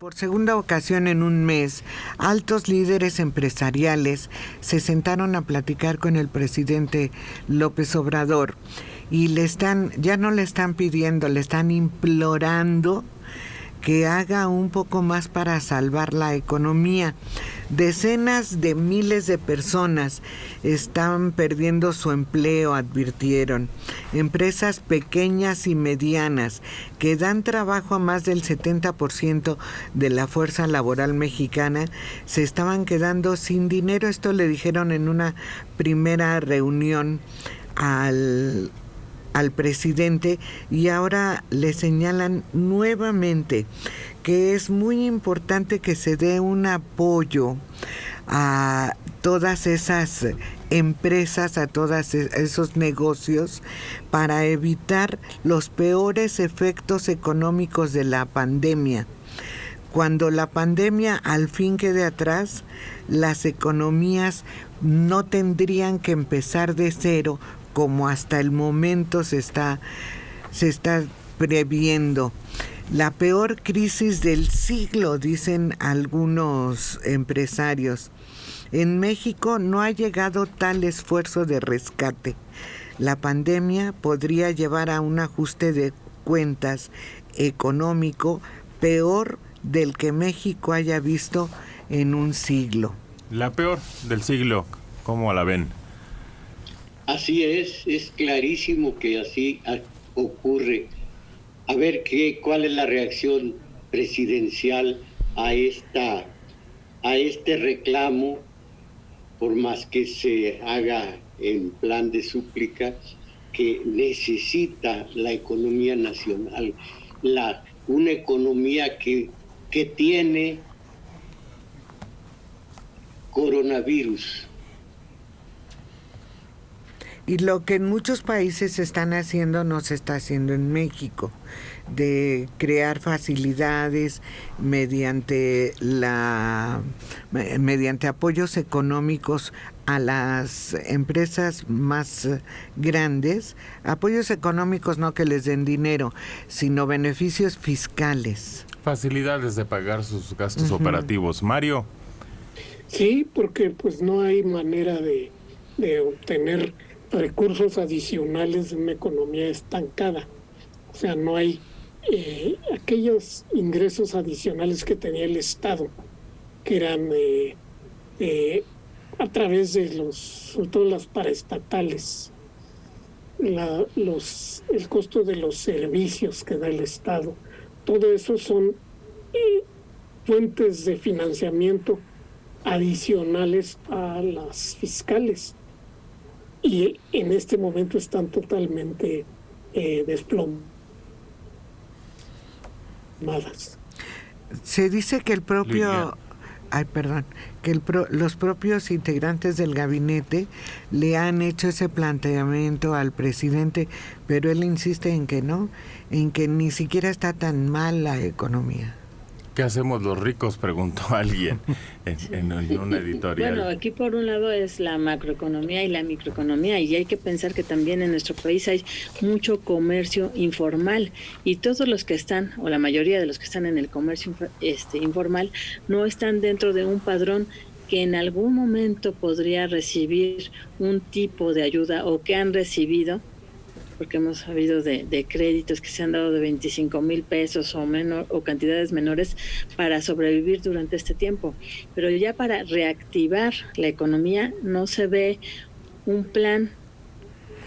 Por segunda ocasión en un mes, altos líderes empresariales se sentaron a platicar con el presidente López Obrador y ya no le están pidiendo, le están implorando que haga un poco más para salvar la economía. Decenas de miles de personas están perdiendo su empleo, advirtieron. Empresas pequeñas y medianas que dan trabajo a más del 70% de la fuerza laboral mexicana se estaban quedando sin dinero. Esto le dijeron en una primera reunión al presidente, y ahora le señalan nuevamente que es muy importante que se dé un apoyo a todas esas empresas, a todos esos negocios, para evitar los peores efectos económicos de la pandemia. Cuando la pandemia al fin quede atrás, las economías no tendrían que empezar de cero como hasta el momento se está previendo. La peor crisis del siglo, dicen algunos empresarios. En México no ha llegado tal esfuerzo de rescate. La pandemia podría llevar a un ajuste de cuentas económico peor del que México haya visto en un siglo. La peor del siglo, ¿cómo la ven? Así es clarísimo que así ocurre. A ver cuál es la reacción presidencial a este reclamo, por más que se haga en plan de súplica, que necesita la economía nacional, una economía que tiene coronavirus. Y lo que en muchos países están haciendo no se está haciendo en México, de crear facilidades mediante apoyos económicos a las empresas más grandes, apoyos económicos no que les den dinero, sino beneficios fiscales. Facilidades de pagar sus gastos operativos. Mario. Sí, porque pues no hay manera de obtener recursos adicionales de una economía estancada. O sea, no hay aquellos ingresos adicionales que tenía el Estado, que eran a través de sobre todo las paraestatales, el costo de los servicios que da el Estado. Todo eso son fuentes de financiamiento adicionales a las fiscales. Y en este momento están totalmente desplomadas. Se dice que los propios integrantes del gabinete le han hecho ese planteamiento al presidente, pero él insiste en que no, en que ni siquiera está tan mal la economía. ¿Qué hacemos los ricos?, preguntó alguien en una editorial. Bueno, aquí por un lado es la macroeconomía y la microeconomía, y hay que pensar que también en nuestro país hay mucho comercio informal, y todos los que están, o la mayoría de los que están en el comercio informal, no están dentro de un padrón que en algún momento podría recibir un tipo de ayuda, o que han recibido, porque hemos sabido de créditos que se han dado de 25,000 pesos o cantidades menores para sobrevivir durante este tiempo. Pero ya para reactivar la economía no se ve un plan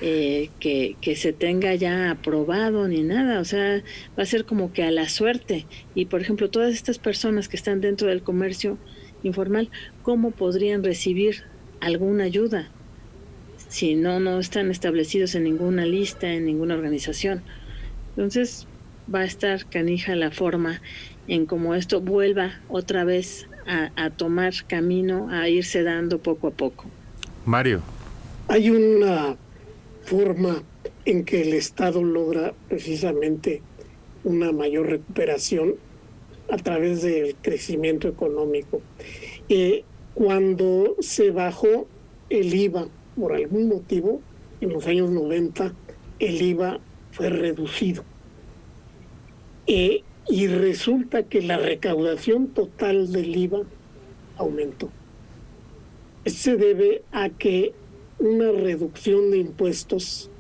que se tenga ya aprobado ni nada. O sea, va a ser como que a la suerte. Y, por ejemplo, todas estas personas que están dentro del comercio informal, ¿cómo podrían recibir alguna ayuda si no están establecidos en ninguna lista, en ninguna organización? Entonces va a estar canija la forma en cómo esto vuelva otra vez a tomar camino, a irse dando poco a poco. Mario. Hay una forma en que el Estado logra precisamente una mayor recuperación a través del crecimiento económico. Cuando se bajó el IVA, por algún motivo, en los años 90, el IVA fue reducido. y resulta que la recaudación total del IVA aumentó. Esto se debe a que una reducción de impuestos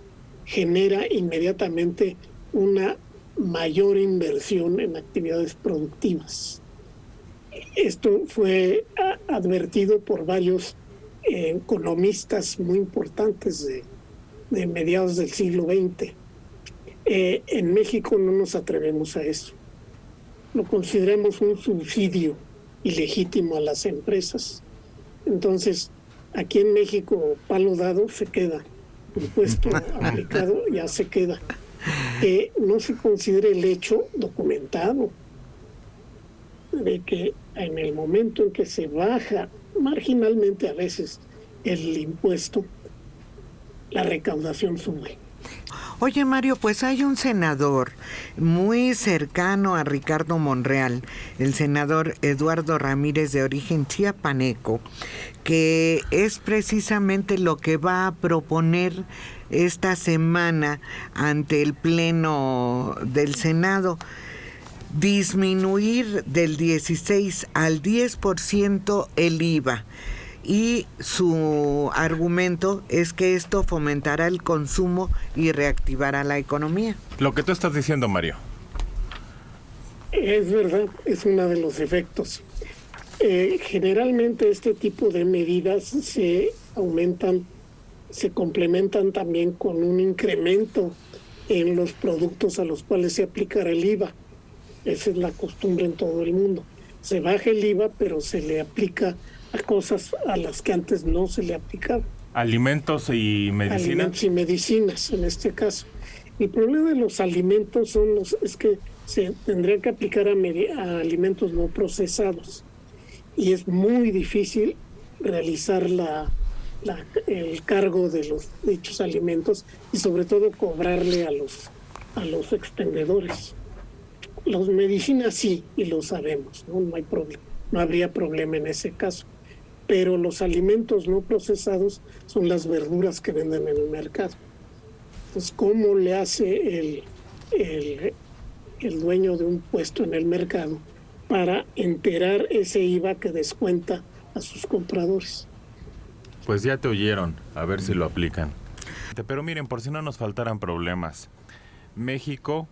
genera inmediatamente una mayor inversión en actividades productivas. Esto fue advertido por varios economistas muy importantes de mediados del siglo XX. En México no nos atrevemos a eso. Lo consideramos un subsidio ilegítimo a las empresas. Entonces, aquí en México, palo dado se queda, impuesto aplicado ya se queda. Que no se considere el hecho documentado de que en el momento en que se baja marginalmente a veces el impuesto, la recaudación sube. Oye, Mario, pues hay un senador muy cercano a Ricardo Monreal, el senador Eduardo Ramírez, de origen chiapaneco, que es precisamente lo que va a proponer esta semana ante el Pleno del Senado: disminuir del 16 al 10% el IVA. Y su argumento es que esto fomentará el consumo y reactivará la economía. Lo que tú estás diciendo, Mario. Es verdad, es uno de los efectos. Generalmente este tipo de medidas se complementan también con un incremento en los productos a los cuales se aplicará el IVA. Esa es la costumbre en todo el mundo. Se baja el IVA, pero se le aplica a cosas a las que antes no se le aplicaba. ¿Alimentos y medicinas? Alimentos y medicinas, en este caso. El problema de los alimentos es que se tendría que aplicar a alimentos no procesados. Y es muy difícil realizar el cargo de los dichos alimentos y sobre todo cobrarle a los expendedores. Las medicinas sí, y lo sabemos, no hay problema, no habría problema en ese caso. Pero los alimentos no procesados son las verduras que venden en el mercado. Entonces, ¿cómo le hace el dueño de un puesto en el mercado para enterar ese IVA que descuenta a sus compradores? Pues ya te oyeron, a ver si lo aplican. Pero miren, por si no nos faltaran problemas, México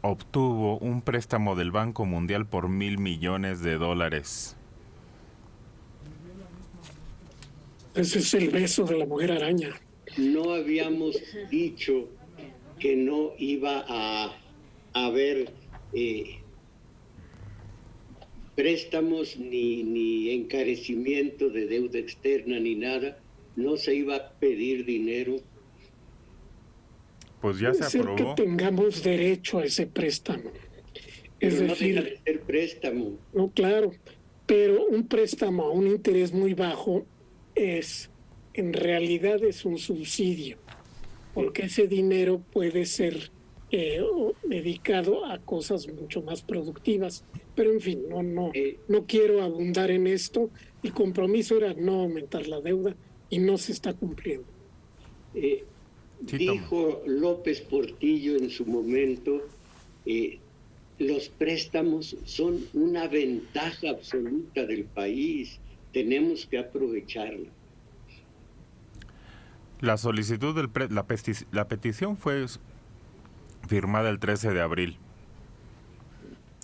obtuvo un préstamo del Banco Mundial por $1,000 millones. Ese es el beso de la mujer araña. No habíamos dicho que no iba a haber préstamos ni encarecimiento de deuda externa ni nada. No se iba a pedir dinero. Pues ya se aprobó. Puede ser que tengamos derecho a ese préstamo. Es decir, no deja de ser préstamo. No, claro, pero un préstamo a un interés muy bajo en realidad es un subsidio, porque ese dinero puede ser dedicado a cosas mucho más productivas. Pero en fin, no quiero abundar en esto. El compromiso era no aumentar la deuda y no se está cumpliendo. Dijo López Portillo en su momento, los préstamos son una ventaja absoluta del país. Tenemos que aprovecharla. La solicitud la petición fue firmada el 13 de abril.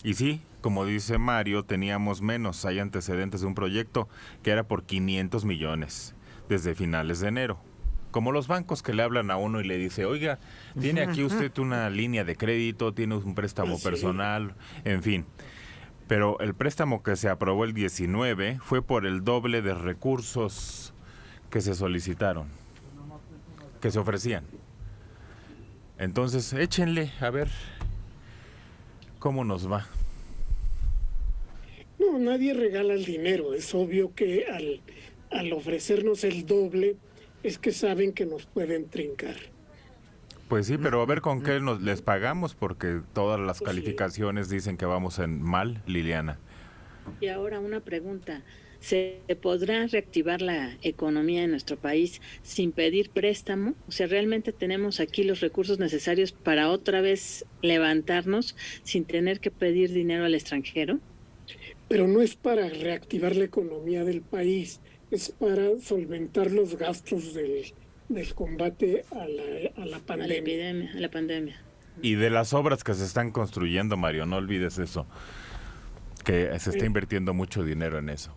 Y sí, como dice Mario, teníamos menos. Hay antecedentes de un proyecto que era por 500 millones desde finales de enero. Como los bancos que le hablan a uno y le dice, oiga, tiene aquí usted una línea de crédito, tiene un préstamo personal, en fin. Pero el préstamo que se aprobó el 19 fue por el doble de recursos que se solicitaron, que se ofrecían. Entonces, échenle a ver cómo nos va. No, nadie regala el dinero. Es obvio que al ofrecernos el doble es que saben que nos pueden trincar. Pues sí, pero a ver con qué les pagamos, porque todas las calificaciones dicen que vamos en mal, Liliana. Y ahora una pregunta. ¿Se podrá reactivar la economía en nuestro país sin pedir préstamo? O sea, ¿realmente tenemos aquí los recursos necesarios para otra vez levantarnos sin tener que pedir dinero al extranjero? Pero no es para reactivar la economía del país, es para solventar los gastos del combate a la pandemia. A la pandemia. Y de las obras que se están construyendo, Mario, no olvides eso, que se está invirtiendo mucho dinero en eso.